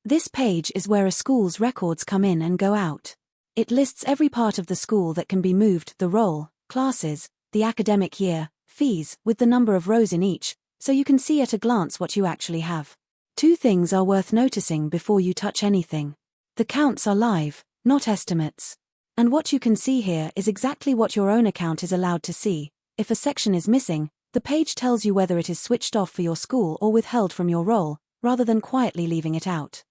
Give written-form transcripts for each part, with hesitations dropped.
This page is where a school's records come in and go out. It lists every part of the school that can be moved, the roll, classes, the academic year, fees, with the number of rows in each, so you can see at a glance what you actually have. Two things are worth noticing before you touch anything. The counts are live, not estimates. And what you can see here is exactly what your own account is allowed to see. If a section is missing, the page tells you whether it is switched off for your school or withheld from your roll, rather than quietly leaving it out.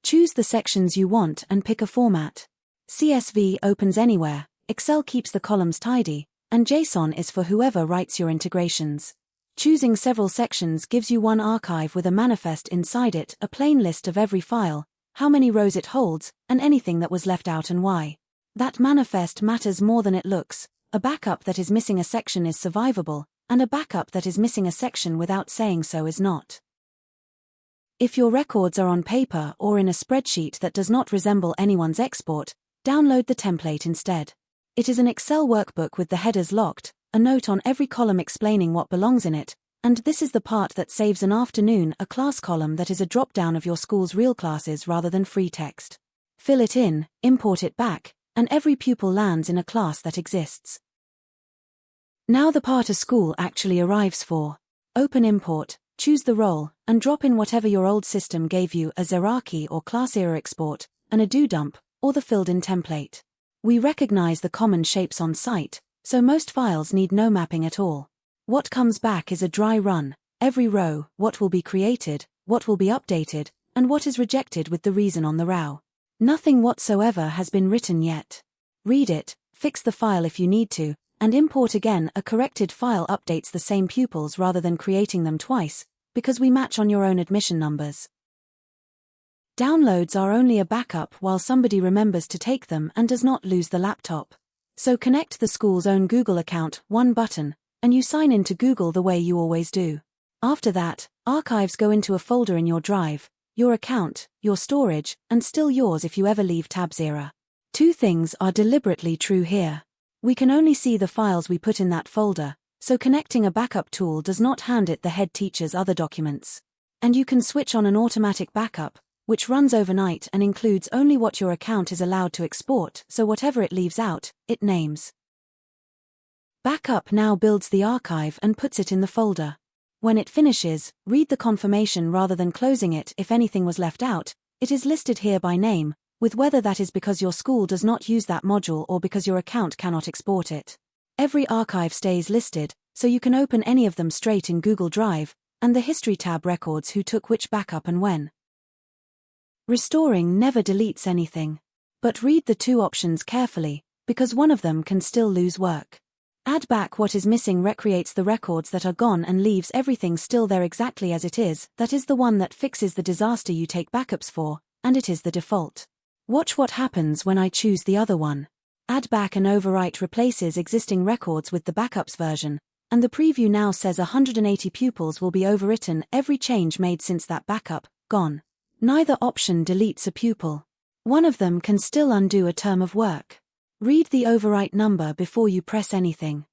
Choose the sections you want and pick a format. CSV opens anywhere, Excel keeps the columns tidy, and JSON is for whoever writes your integrations. Choosing several sections gives you one archive with a manifest inside it, a plain list of every file, how many rows it holds, and anything that was left out and why. That manifest matters more than it looks. A backup that is missing a section is survivable, and a backup that is missing a section without saying so is not. If your records are on paper or in a spreadsheet that does not resemble anyone's export, download the template instead. It is an Excel workbook with the headers locked, a note on every column explaining what belongs in it, and this is the part that saves an afternoon, a class column that is a drop-down of your school's real classes rather than free text. Fill it in, import it back, and every pupil lands in a class that exists. Now the part a school actually arrives for. Open import, choose the role, and drop in whatever your old system gave you, a Zeraki or Classera export, an Odoo dump, or the filled-in template. We recognize the common shapes on site, so most files need no mapping at all. What comes back is a dry run, every row, what will be created, what will be updated, and what is rejected with the reason on the row. Nothing whatsoever has been written yet. Read it, fix the file if you need to, and import again. A corrected file updates the same pupils rather than creating them twice, because we match on your own admission numbers. Downloads are only a backup while somebody remembers to take them and does not lose the laptop. So connect the school's own Google account, one button, and you sign in to Google the way you always do. After that, archives go into a folder in your drive, your account, your storage, and still yours if you ever leave Tabzera. Two things are deliberately true here. We can only see the files we put in that folder, so connecting a backup tool does not hand it the head teacher's other documents. And you can switch on an automatic backup, which runs overnight and includes only what your account is allowed to export, so whatever it leaves out, it names. Backup now builds the archive and puts it in the folder. When it finishes, read the confirmation rather than closing it. If anything was left out, it is listed here by name, with whether that is because your school does not use that module or because your account cannot export it. Every archive stays listed, so you can open any of them straight in Google Drive, and the History tab records who took which backup and when. Restoring never deletes anything. But read the two options carefully, because one of them can still lose work. Add back what is missing recreates the records that are gone and leaves everything still there exactly as it is. That is the one that fixes the disaster you take backups for, and it is the default. Watch what happens when I choose the other one. Add back and overwrite replaces existing records with the backups version, and the preview now says 180 pupils will be overwritten. Every change made since that backup, gone. Neither option deletes a pupil. One of them can still undo a term of work. Read the overwrite number before you press anything.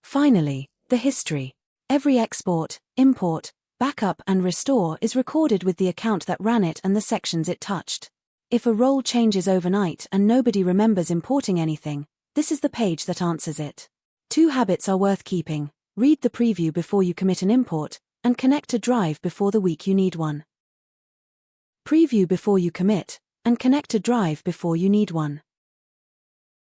Finally, the history. Every export, import, backup and restore is recorded with the account that ran it and the sections it touched. If a role changes overnight and nobody remembers importing anything, this is the page that answers it. Two habits are worth keeping. Read the preview before you commit an import, and connect a drive before the week you need one. Preview before you commit, and connect a drive before you need one.